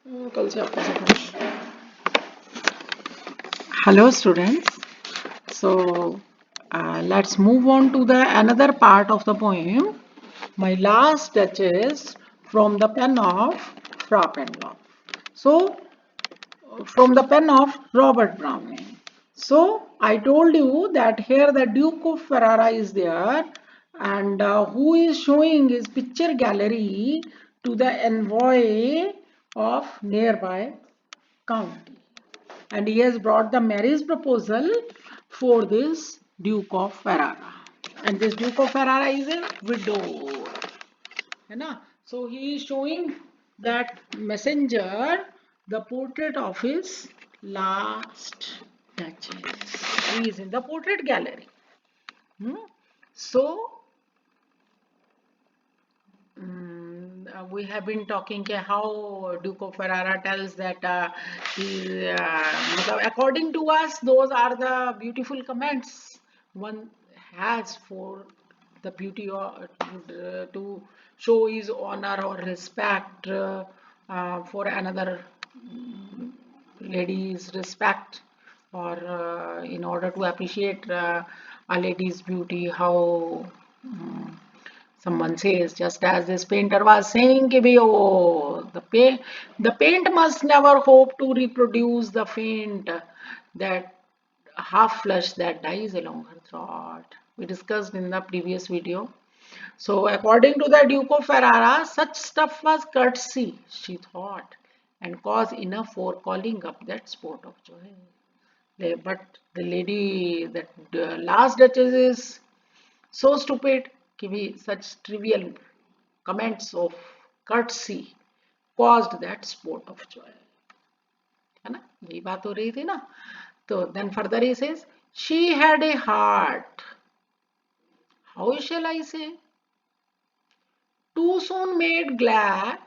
कल से आपका सिखाऊंगा। Hello students. So let's move on to the another part of the poem. My last touches from the pen of Fra Penlock. So from the pen of Robert Browning. So I told you that here the Duke of Ferrara is there, and who is showing his picture gallery to the envoy of nearby county, and he has brought the marriage proposal for this Duke of Ferrara, and this Duke of Ferrara is a widow, है ना? So he is showing that messenger the portrait of his last duchess who is in the portrait gallery. So we have been talking how Duke of Ferrara tells that according to us, those are the beautiful comments one has for the beauty of, to show his honor or respect for another lady's respect, or in order to appreciate a lady's beauty, how someone says, just as this painter was saying, the paint must never hope to reproduce the faint, that half flush that dies along her throat. We discussed in the previous video. So according to the Duke of Ferrara, such stuff was courtesy, she thought, and cause enough for calling up that sport of joy. But the lady, that last duchess, is so stupid कि भी such trivial comments of courtesy caused that sport of joy, है ना? यही बात हो रही थी ना? तो then further he says, she had a heart, how shall I say, too soon made glad,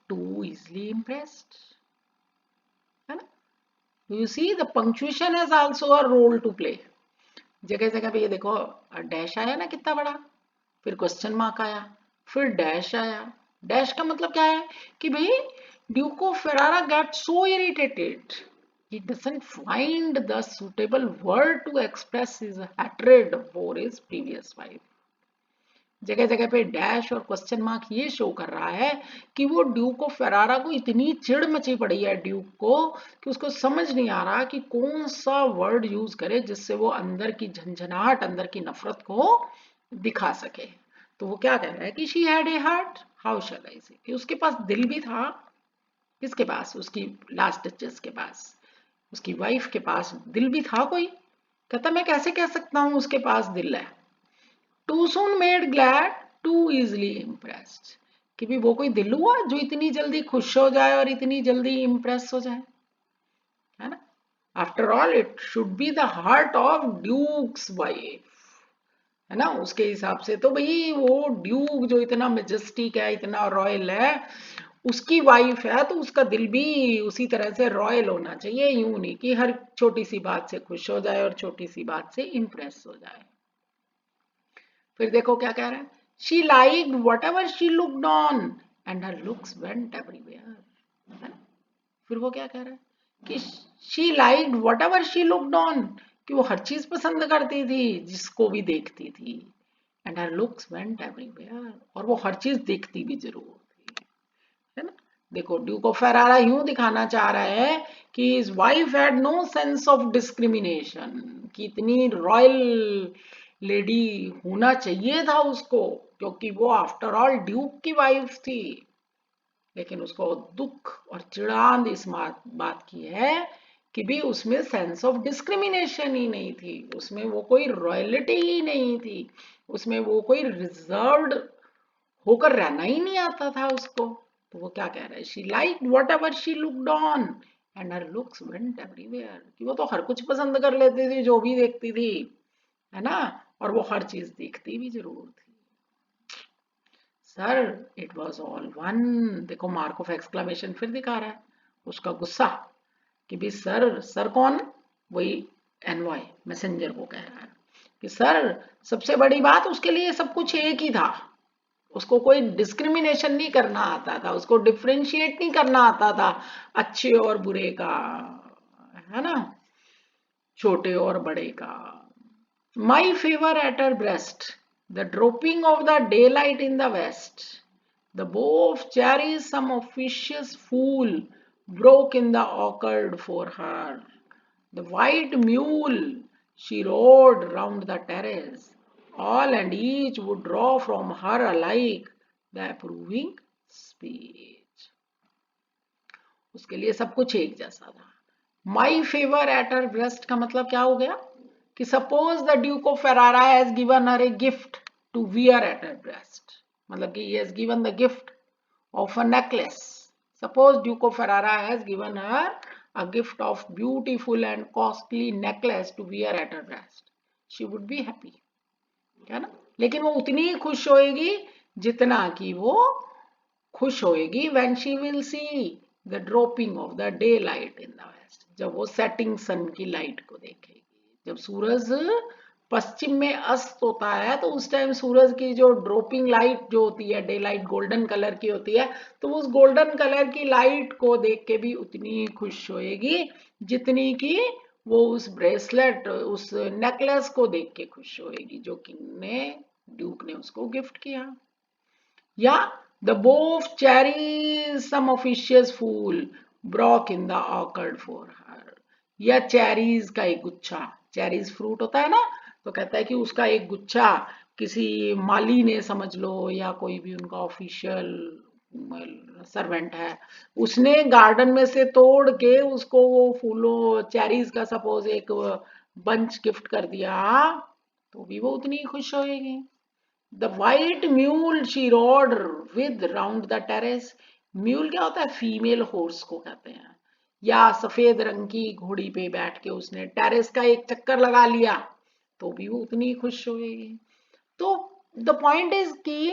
too easily impressed, है ना? You see the punctuation has also a role to play. जगह जगह पे ये देखो डैश आया ना कितना बड़ा, फिर क्वेश्चन मार्क आया, फिर डैश आया. डैश का मतलब क्या है कि भाई Duke of Ferrara get so irritated, he doesn't find the suitable word to express his hatred for his previous wife. जगह जगह पे डैश और क्वेश्चन मार्क ये शो कर रहा है कि वो ड्यूक ऑफ फेरारा को इतनी चिढ़ मची पड़ी है ड्यूक को कि उसको समझ नहीं आ रहा कि कौन सा वर्ड यूज करे जिससे वो अंदर की झंझनाहट, अंदर की नफरत को दिखा सके. तो वो क्या कह रहा है कि she had a heart, how shall I say, कि उसके पास दिल भी था. किसके पास? उसकी लास्ट डचेस के पास, उसकी वाइफ के पास दिल भी था कोई. कहता मैं कैसे कह सकता हूं उसके पास दिल है. Too soon made glad, too easily impressed, कि भी वो कोई दिल हुआ जो इतनी जल्दी खुश हो जाए और इतनी जल्दी इम्प्रेस हो जाए, है ना? After all it should be the heart of duke's wife, है ना? उसके हिसाब से तो भाई वो ड्यूक जो इतना मेजेस्टिक है, इतना रॉयल है, उसकी वाइफ है तो उसका दिल भी उसी तरह से रॉयल होना चाहिए. यूं नहीं कि हर छोटी सी बात से खुश हो जाए और छोटी सी बात से इम्प्रेस हो जाए. फिर देखो क्या कह रहा है, she liked whatever she looked on and her looks went everywhere, है ना? फिर वो क्या कह रहा है कि she liked whatever she looked on, कि वो हर चीज पसंद करती थी जिसको भी देखती थी, and her looks went everywhere, और वो हर चीज देखती भी जरूर थी, है ना? देखो ड्यूक ऑफ फेरारा यूं दिखाना चाह रहा है कि his wife had no sense of discrimination, कि इतनी रॉयल लेडी होना चाहिए था उसको, क्योंकि वो आफ्टर ऑल ड्यूक की वाइफ थी. लेकिन उसको दुख और चिड़ांत इस बात की है कि भी उसमें सेंस ऑफ डिस्क्रिमिनेशन ही नहीं थी, उसमें वो कोई रॉयलिटी ही नहीं थी, उसमें वो कोई रिजर्व्ड होकर रहना ही नहीं आता था उसको. तो वो क्या कह रहा है, she liked whatever she looked on and her looks went everywhere, कि वो तो हर कुछ पसंद कर लेती थी जो भी देखती थी, है ना? और वो हर चीज देखती भी जरूर थी. Sir it was all one. देखो मार्क ऑफ एक्सक्लेमेशन फिर दिखा रहा है उसका गुस्सा कि भी सर, सर कौन? वही एनवॉय मैसेंजर को कह रहा है कि सर सबसे बड़ी बात उसके लिए सब कुछ एक ही था, उसको कोई डिस्क्रिमिनेशन नहीं करना आता था, उसको डिफ्रेंशिएट नहीं करना आता था अच्छे और बुरे का, है ना, छोटे और बड़े का। My fever at her breast, the dropping of the daylight in the west, the bow of cherries some officious fool broke in the orchard for her, the white mule she rode round the terrace, all and each would draw from her alike the approving speech. उसके लिए सब कुछ एक जैसा था। My favour at her breast का मतलब क्या हो गया कि suppose the duke of Ferrara has given her a gift to wear at her breast, मतलब कि he has given the gift of a necklace. Suppose duke of Ferrara has given her a gift of beautiful and costly necklace to wear at her breast, she would be happy, है ना। लेकिन वो उतनी ही खुश होएगी जितना कि वो खुश होएगी when she will see the dropping of the day light in the west, जब वो सेटिंग सन की लाइट को देखेगी। जब सूरज पश्चिम में अस्त होता है तो उस टाइम सूरज की जो ड्रॉपिंग लाइट जो होती है, डे लाइट गोल्डन कलर की होती है, तो उस गोल्डन कलर की लाइट को देख के भी उतनी खुश होएगी जितनी कि वो उस ब्रेसलेट, उस नेकलेस को देख के खुश होएगी जो किंग ने, ड्यूक ने उसको गिफ्ट किया। या the bow of cherries some officious fool broke in the orchard for her, या चेरीज का एक गुच्छा, चेरीज फ्रूट होता है ना, तो कहता है कि उसका एक गुच्छा किसी माली ने समझ लो या कोई भी उनका ऑफिशियल सर्वेंट है, उसने गार्डन में से तोड़ के उसको वो फूलों चेरीज का सपोज एक बंच गिफ्ट कर दिया, तो भी वो उतनी खुश होएगी। The white mule she rode with round the terrace. Mule क्या होता है, फीमेल हॉर्स को कहते हैं। या सफेद रंग की घोड़ी पे बैठ के उसने टेरेस का एक चक्कर लगा लिया तो भी वो उतनी खुश होगी। तो द पॉइंट इज कि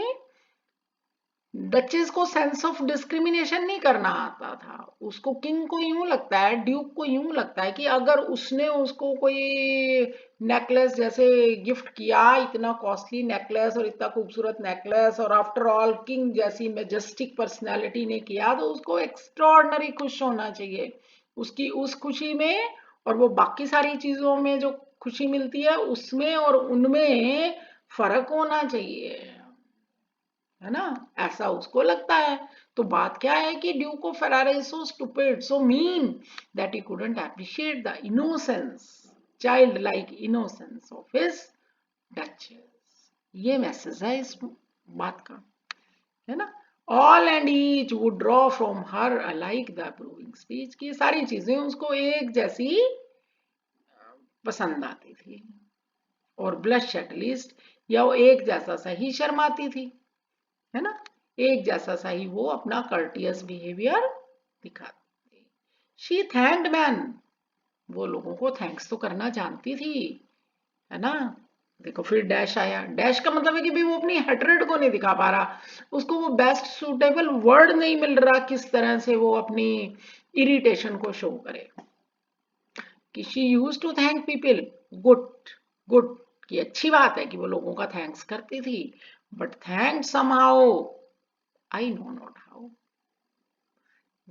डचेस को सेंस ऑफ डिस्क्रिमिनेशन नहीं करना आता था। उसको किंग को यूं लगता है, ड्यूक को यूं लगता है कि अगर उसने उसको कोई नेकलेस जैसे गिफ्ट किया, इतना कॉस्टली नेकलेस और इतना खूबसूरत नेकलेस, और आफ्टर ऑल किंग जैसी मेजेस्टिक पर्सनालिटी ने किया, तो उसको एक्स्ट्राऑर्डिनरी खुश होना चाहिए उसकी उस खुशी में, और वो बाकी सारी चीजों में जो खुशी मिलती है उसमें और उनमें फर्क होना चाहिए, है ना, ऐसा उसको लगता है। तो बात क्या है कि Duke of Ferrara is so stupid, so mean that he couldn't appreciate the innocence, child like innocence of his duchess. ये मैसेज है इस बात का, है ना। All and each would draw from her alike the approving speech, की सारी चीजें उसको एक जैसी पसंद आती थी, और ब्लश एट लीस्ट, या वो एक जैसा सा ही शर्माती थी, है ना, एक जैसा सा ही वो अपना कर्टियस बिहेवियर दिखाती। शी थैंक्ड मैन, वो लोगों को थैंक्स तो करना जानती थी, है ना। देखो फिर डैश आया, डैश का मतलब है कि भी वो अपनी हेट्रेड को नहीं दिखा पा रहा, उसको वो बेस्ट सूटेबल वर्ड नहीं मिल रहा किस तरह से वो अपनी इरिटेशन को शो करे। कि she used to thank people, good, good, की अच्छी बात है कि वो लोगों का थैंक्स करती थी, but thank somehow, I know not how.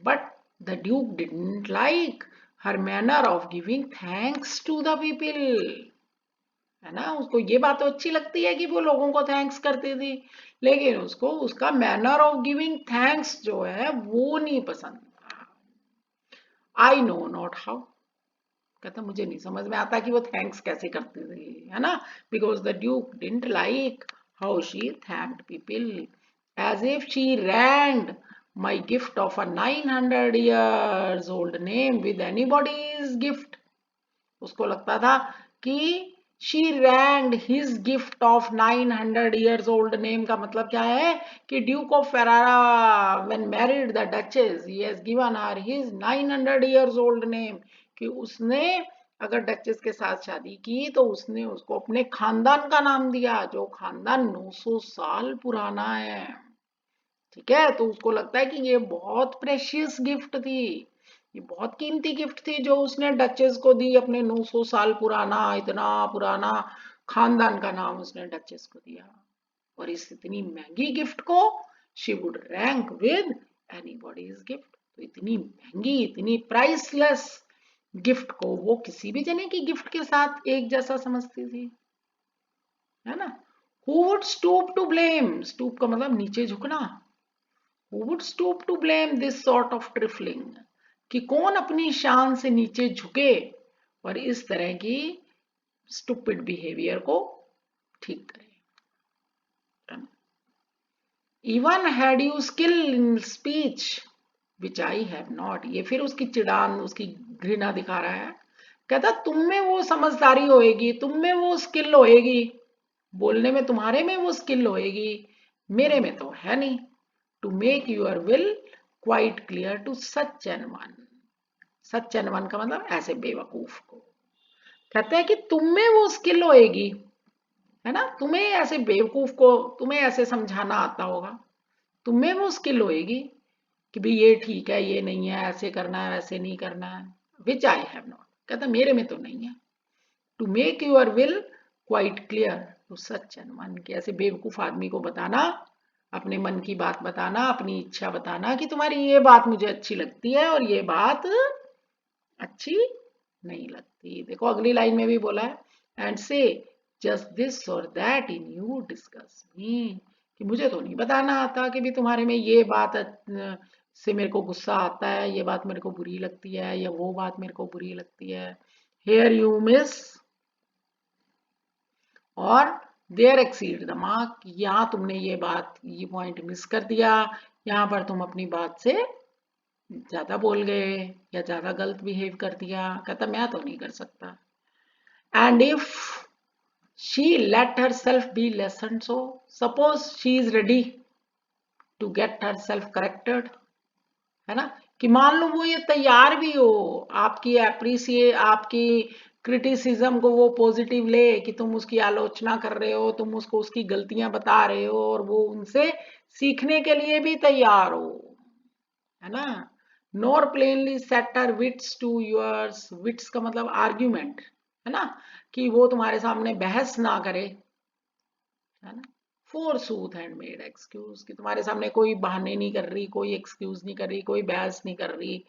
But the Duke didn't like her manner of giving thanks to the people. है ना, उसको ये बात तो अच्छी लगती है कि वो लोगों को थैंक्स करती थी, लेकिन उसको उसका मैनर ऑफ गिविंग थैंक्स जो है वो नहीं पसंद था। आई नो नॉट हाउ, कहता मुझे नहीं समझ में आता कि वो थैंक्स कैसे करती थी, है ना, because the Duke didn't like how she thanked people, as if she ranked my gift of a 900 years old name with anybody's gift. उसको लगता था कि she ranked his gift of 900 years old name का मतलब क्या है कि Duke of Ferrara when married the duchess he has given her his 900 years old name, कि उसने अगर डचेस के साथ शादी की तो उसने उसको अपने खानदान का नाम दिया जो खानदान 900 साल पुराना है, ठीक है। तो उसको लगता है कि ये बहुत प्रेशियस गिफ्ट थी, ये बहुत कीमती गिफ्ट थी जो उसने डचेस को दी, अपने 900 साल पुराना, इतना पुराना खानदान का नाम उसने डचेस को दिया। और इस इतनी महंगी गिफ्ट को she would rank with anybody's gift. तो इतनी महंगी, इतनी प्राइसलेस गिफ्ट को वो किसी भी जने की गिफ्ट के साथ एक जैसा समझती थी, है ना। Who would stoop to blame? Stoop का मतलब नीचे झुकना। Who would stoop to blame this sort of trifling? कि कौन अपनी शान से नीचे झुके और इस तरह की stupid behavior को ठीक करे। Even had you skill in speech which I have not। ये फिर उसकी चिड़ान, उसकी घृणा दिखा रहा है। कहता तुम में वो समझदारी होएगी, तुम में वो स्किल होएगी, बोलने में तुम्हारे में वो स्किल होएगी, मेरे में तो है नहीं। To make your will quite clear to such an one. Such an one का मतलब ऐसे बेवकूफ को। कहते हैं कि तुम में वो स्किल होएगी, है ना, तुम्हें ऐसे बेवकूफ को तुम्हें ऐसे समझाना आता होगा, तुम में वो स्किल होएगी कि भाई ये ठीक है, ये नहीं है, ऐसे करना है, वैसे नहीं करना है, विच आई हैव नॉट। कहता मेरे में तो नहीं है। To make your will quite clear to such an one, कि ऐसे बेवकूफ आदमी को बताना, अपने मन की बात बताना, अपनी इच्छा बताना कि तुम्हारी ये बात मुझे अच्छी लगती है और ये बात अच्छी नहीं लगती। देखो अगली लाइन में भी बोला है एंड से जस्ट दिस और दैट इन यू डिस्कस मी, कि मुझे तो नहीं बताना आता कि भी तुम्हारे में ये बात से मेरे को गुस्सा आता है, ये बात मेरे को बुरी लगती है, या वो बात मेरे को बुरी लगती है। हेयर यू मिस और देयर एक्सीड द मार्क, यहाँ तुमने ये बात, ये पॉइंट मिस कर दिया, यहाँ पर तुम अपनी बात से ज्यादा बोल गए या ज्यादा गलत बिहेव कर दिया। कहता मैं तो नहीं कर सकता। And if she let herself be lesson, so suppose she is ready to get herself corrected, है ना, कि मान लो वो ये तैयार भी हो आपकी अप्रिसिएट, आपकी क्रिटिसिज्म को वो पॉजिटिव ले, कि तुम उसकी आलोचना कर रहे हो, तुम उसको उसकी गलतियां बता रहे हो और वो उनसे सीखने के लिए भी तैयार हो, है ना। Nor plainly set her wits to yours, wits का मतलब आर्ग्यूमेंट, है ना, कि वो तुम्हारे सामने बहस ना करे, है ना। Four soothe and made excuse, कि तुम्हारे सामने कोई बहाने नहीं कर रही, कोई एक्सक्यूज नहीं कर रही, कोई बहस नहीं कर रही,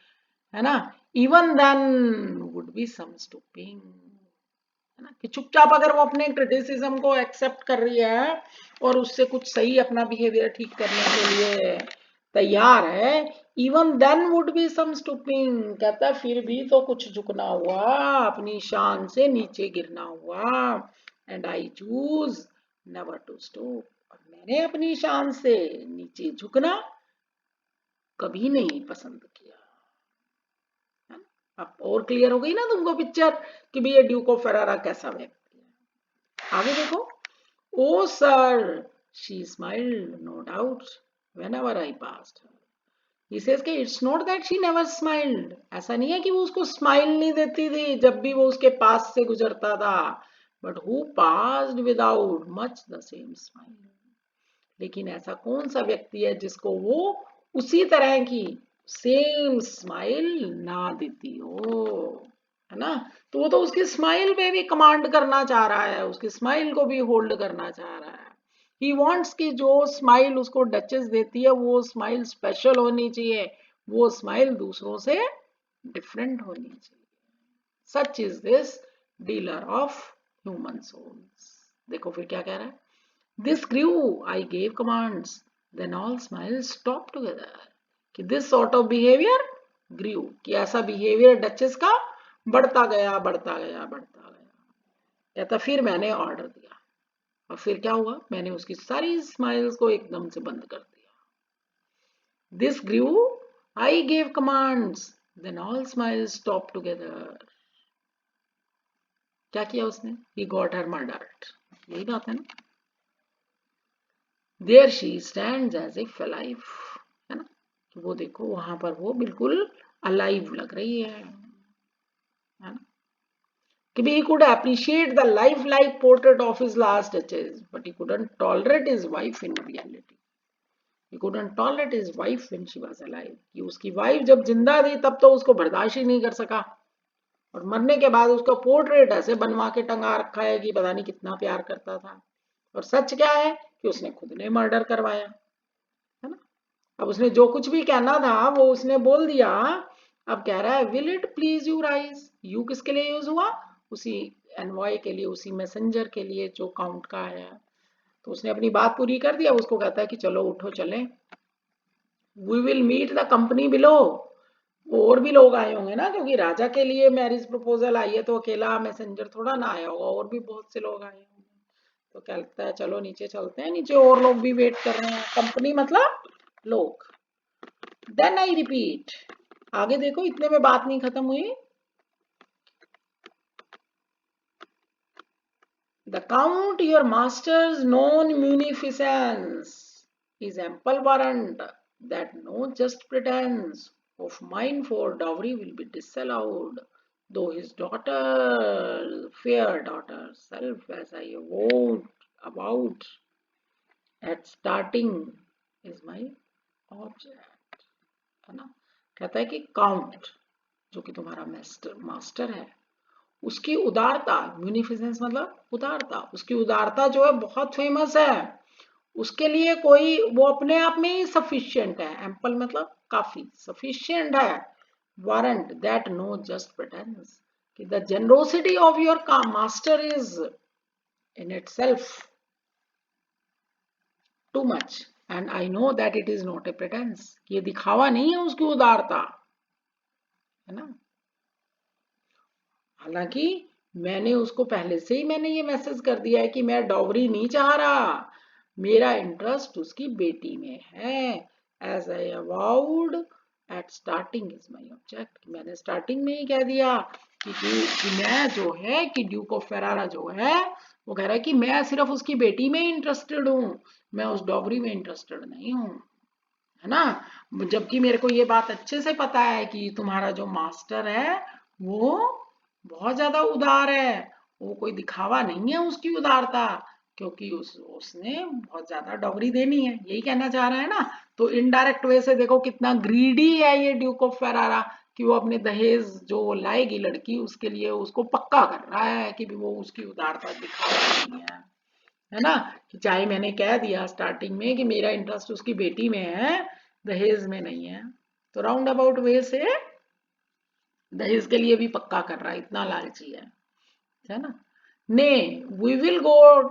है ना। Even then would be some stooping, है ना, कि चुपचाप अगर वो अपने क्रिटिसिज्म को एक्सेप्ट कर रही है और उससे कुछ सही अपना बिहेवियर ठीक करने के लिए तैयार है, even then would be some stooping, कहता फिर भी तो कुछ झुकना हुआ, अपनी शान से नीचे गिरना हुआ। And I choose never to stoop, और मैंने अपनी शान से नीचे झुकना कभी नहीं पसंद किया। अब और क्लियर हो गई ना तुमको पिक्चर कि भैया ड्यूक ऑफ फेरारा कैसा व्यक्ति है। आगे देखो, oh sir she smiled no doubt whenever I passed her. He says कि it's not that she never smiled, ऐसा नहीं है कि वो उसको स्माइल नहीं देती थी जब भी वो उसके पास से गुजरता था, but who passed without much the same smile, लेकिन ऐसा कौन सा व्यक्ति है जिसको वो उसी तरह की सेम स्माइल ना देती हो, है ना। तो वो तो उसकी स्माइल पे भी कमांड करना चाह रहा है, उसकी स्माइल को भी होल्ड करना चाह रहा है। ही वांट्स कि जो स्माइल उसको डचेस देती है वो स्माइल स्पेशल होनी चाहिए, वो स्माइल दूसरों से डिफरेंट होनी चाहिए। Such is this dealer of human souls. देखो फिर क्या कह रहा है, this grew, I gave commands, then all smiles stopped together, कि this sort of behavior grew, कि ऐसा behavior डचेस का बढ़ता गया बढ़ता गया बढ़ता गया। कहता फिर मैंने ऑर्डर दिया और फिर क्या हुआ, मैंने उसकी सारी स्माइल्स को एकदम से बंद कर दिया। this grew, I gave commands, then all smiles stopped together। क्या किया उसने, he got her murdered, यही बात है ना। There she stands as if alive, है ना, तो वो देखो वहां पर वो बिल्कुल अलाइव लग रही है ना, कि he could appreciate the life-like portrait of his last duchess, but he couldn't tolerate his wife in reality. He couldn't tolerate his wife when she was alive, कि उसकी वाइफ जब जिंदा थी तब तो उसको बर्दाश्त ही नहीं कर सका, और मरने के बाद उसका पोर्ट्रेट ऐसे बनवा के टंगा रखा है कि पता नहीं कितना प्यार करता था। और सच क्या है कि उसने खुद ने मर्डर करवाया, है ना। अब उसने जो कुछ भी कहना था वो उसने बोल दिया। अब कह रहा है will it please you rise, you किसके लिए यूज हुआ, उसी एनवॉय के लिए, उसी मैसेंजर के लिए जो काउंट का आया। तो उसने अपनी बात पूरी कर दिया, उसको कहता है कि चलो उठो चलें, we will meet the company below. और भी लोग आए होंगे ना, क्योंकि राजा के लिए मैरिज प्रपोजल आई है तो अकेला मैसेंजर थोड़ा ना आया होगा, और भी बहुत से लोग आए होंगे। तो कहता है चलो नीचे चलते हैं, नीचे और लोग भी वेट कर रहे हैं, कंपनी मतलब लोग। देन आई रिपीट, आगे देखो इतने में बात नहीं खत्म हुई। The count your masters non munificence is ample warrant that no just pretense of mine for dowry will be disallowed, though his daughter, fair daughter, self as I vowed about at starting is my object, है ना। कहता है कि count जो कि तुम्हारा master है, उसकी उदारता, म्यूनिफिसेंस मतलब उदारता, उसकी उदारता जो है बहुत फेमस है। उसके लिए कोई, वो अपने आप में ही सफिशिएंट है, एम्पल मतलब काफी, सफिशिएंट है, warrant that no just pretence, कि the generosity of your master is in itself too much and I know that it is not a pretence, ये दिखावा नहीं है उसकी उदारता, है ना। हालांकि मैंने उसको पहले से ही मैंने ये मैसेज कर दिया है कि मैं डॉवरी नहीं चाह रहा, मेरा इंटरेस्ट उसकी बेटी में है, as I avowed at starting is my object. मैंने स्टार्टिंग में ही कह दिया कि मैं जो है कि ड्यूक ऑफ फेरारा जो है वो कह रहा है कि मैं सिर्फ उसकी बेटी में इंटरेस्टेड हूँ, मैं उस डॉवरी में इंटरेस्टेड नहीं हूँ, है ना। जबकि मेरे को ये बात अच्छे से पता है कि तुम्हारा जो मास्टर है वो बहुत ज्यादा उदार है, वो कोई दिखावा नहीं है उसकी उदारता, क्योंकि उसने बहुत ज्यादा डॉवरी देनी है, यही कहना चाह रहा है ना। तो इनडायरेक्ट वे से देखो कितना ग्रीडी है ये ड्यूक ऑफ फेरारा, कि वो अपने दहेज जो वो लाएगी लड़की उसके लिए उसको पक्का कर रहा है कि भी वो उसकी उदारता दिखावा नहीं है ना। कि चाहे मैंने कह दिया स्टार्टिंग में कि मेरा इंटरेस्ट उसकी बेटी में है, दहेज में नहीं है, तो राउंड अबाउट वे से दहेज के लिए भी पक्का कर रहा है, इतना लालची है ना। Nay we will go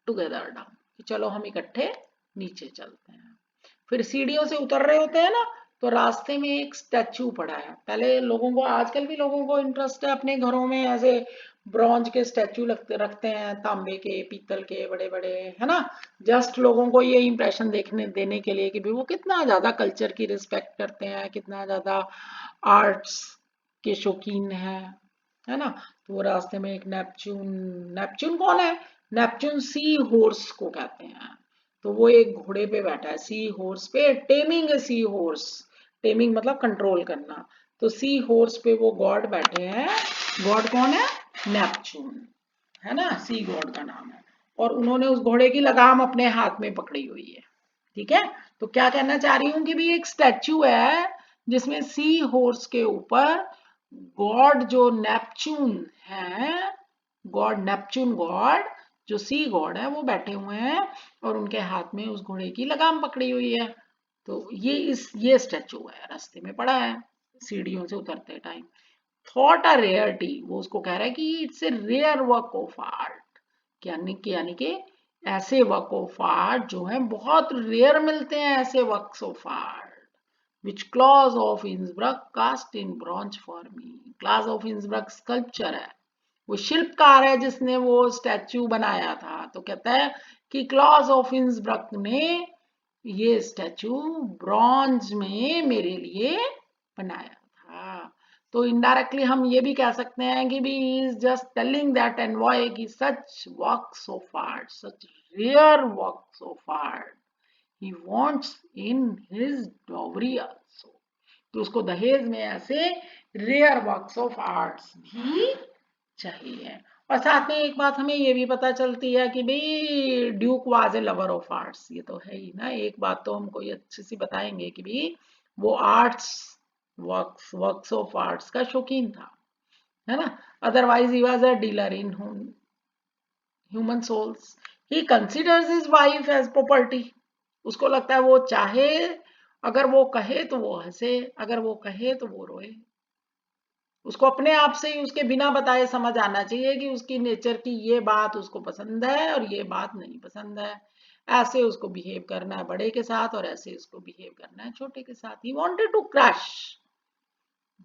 together down, चलो हम इकट्ठे नीचे चलते हैं। फिर सीढ़ियों से उतर रहे होते हैं ना, तो रास्ते में एक स्टैचू पड़ा है। पहले लोगों को, आजकल भी लोगों को इंटरेस्ट है अपने घरों में ऐसे ब्रॉन्ज के स्टैचू रखते हैं, तांबे के, पीतल के, बड़े बड़े, है ना। जस्ट लोगों को ये इंप्रेशन देखने देने के लिए कि भाई वो कितना ज्यादा कल्चर की रिस्पेक्ट करते हैं, कितना ज्यादा आर्ट्स के शौकीन है ना। तो वो रास्ते में एक नेपच्यून, नेपच्यून कौन है, नेपच्यून सी हॉर्स को कहते हैं। तो वो एक घोड़े पे बैठा है, सी हॉर्स पे, टेमिंग ए सी हॉर्स, टेमिंग मतलब कंट्रोल करना। तो सी हॉर्स पे वो गॉड बैठे हैं, गॉड कौन है, नेपच्यून, है ना, सी गॉड का नाम है। और उन्होंने उस घोड़े की लगाम अपने हाथ में पकड़ी हुई है, ठीक है। तो क्या कहना चाह रही हूँ कि भी एक स्टैच्यू है जिसमें सी हॉर्स के ऊपर गॉड जो नेपच्यून है, गॉड नेपच्यून गॉड जो सी गॉड है वो बैठे हुए हैं, और उनके हाथ में उस घोड़े की लगाम पकड़ी हुई है। तो ये स्टैचू है, रास्ते में पड़ा है सीढ़ियों से उतरते टाइम। थॉट अ रेयरिटी, वो उसको कह रहा है कि it's a rare work of art, यानी कि ऐसे वर्क ऑफ आर्ट जो है बहुत रेयर मिलते हैं, ऐसे works of art which Claus of Innsbruck cast in bronze for me। Claus of Innsbruck sculpture है, वो शिल्पकार है जिसने वो स्टैच्यू बनाया था। तो कहता है कि क्लॉज ऑफ इंसब्रक ने ये स्टैच्यू ब्रॉन्ज में मेरे लिए बनाया था। तो इनडायरेक्टली हम ये भी कह सकते हैं कि भी is just telling that envoy की such works of art, such rare works of art he wants in his dowry also। तो उसको दहेज में ऐसे रेयर वर्क्स ऑफ आर्ट्स भी चाहिए। और साथ में एक बात हमें ये भी पता चलती है कि भाई Duke was a lover of arts, ये तो है ही ना। एक बात तो हमको ये अच्छी सी बताएंगे कि भाई वो आर्ट्स, वर्क्स ऑफ आर्ट्स का शौकीन था, है ना। Otherwise he was a dealer in human souls, he considers his wife as property. उसको लगता है वो चाहे, अगर वो कहे तो वो हंसे, अगर वो कहे तो वो रोए। उसको अपने आप से ही उसके बिना बताए समझ आना चाहिए कि उसकी नेचर की ये बात उसको पसंद है और ये बात नहीं पसंद है। ऐसे उसको बिहेव करना है बड़े के साथ और ऐसे उसको बिहेव करना है छोटे के साथ। He wanted to crush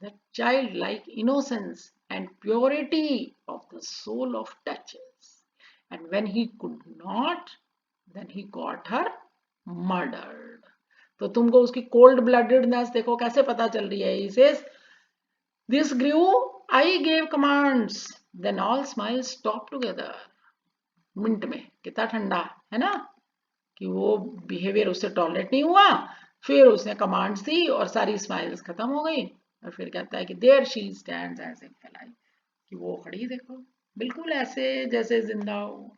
the childlike innocence and purity of the soul of Duchess. And when he could not, then he got her murdered. तो तुमको उसकी कोल्ड ब्लडेडनेस देखो कैसे पता चल रही है। He says, this grew, I gave commands, then all smiles stopped together. Minute में कितना ठंडा है ना, कि वो बिहेवियर उससे टॉलरेट नहीं हुआ, फिर उसने कमांड्स दी और सारी स्माइल्स खत्म हो गई। और फिर कहता है कि there she stands as if alive, कि वो खड़ी देखो बिल्कुल ऐसे जैसे जिंदा हो।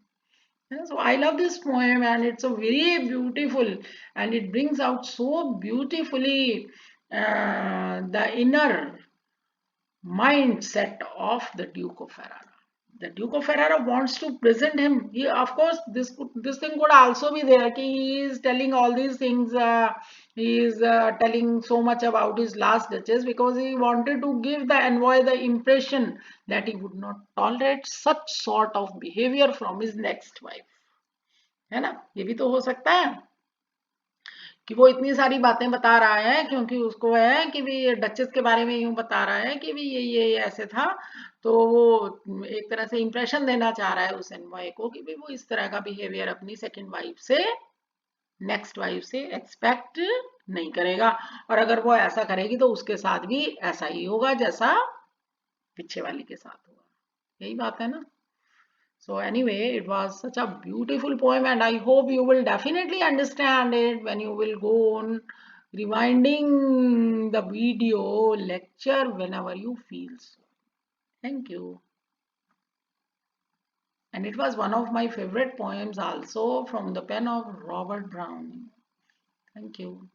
So I love this poem and it's a very beautiful, and it brings out so beautifully the inner mindset of the Duke of Ferrara. The Duke of Ferrara wants to present him. He, of course, this thing could also be there. He is telling all these things. He is telling so much about his last duchess because he wanted to give the envoy the impression that he would not tolerate such sort of behavior from his next wife. है ना, ये भी तो हो सकता है कि वो इतनी सारी बातें बता रहा है क्योंकि उसको है कि भी डचेस के बारे में यूं बता रहा है कि भी ये ऐसे था, तो वो एक तरह से इंप्रेशन देना चाह रहा है उस एनवॉय को कि भी वो इस तरह का बिहेवियर अपनी सेकंड वाइफ से, नेक्स्ट वाइफ से एक्सपेक्ट नहीं करेगा। और अगर वो ऐसा करेगी तो उसके साथ भी ऐसा ही होगा जैसा पीछे वाली के साथ होगा। यही बात है ना। So anyway, it was such a beautiful poem and I hope you will definitely understand it when you will go on rewinding the video lecture whenever you feel so. Thank you. And it was one of my favorite poems also from the pen of Robert Browning. Thank you.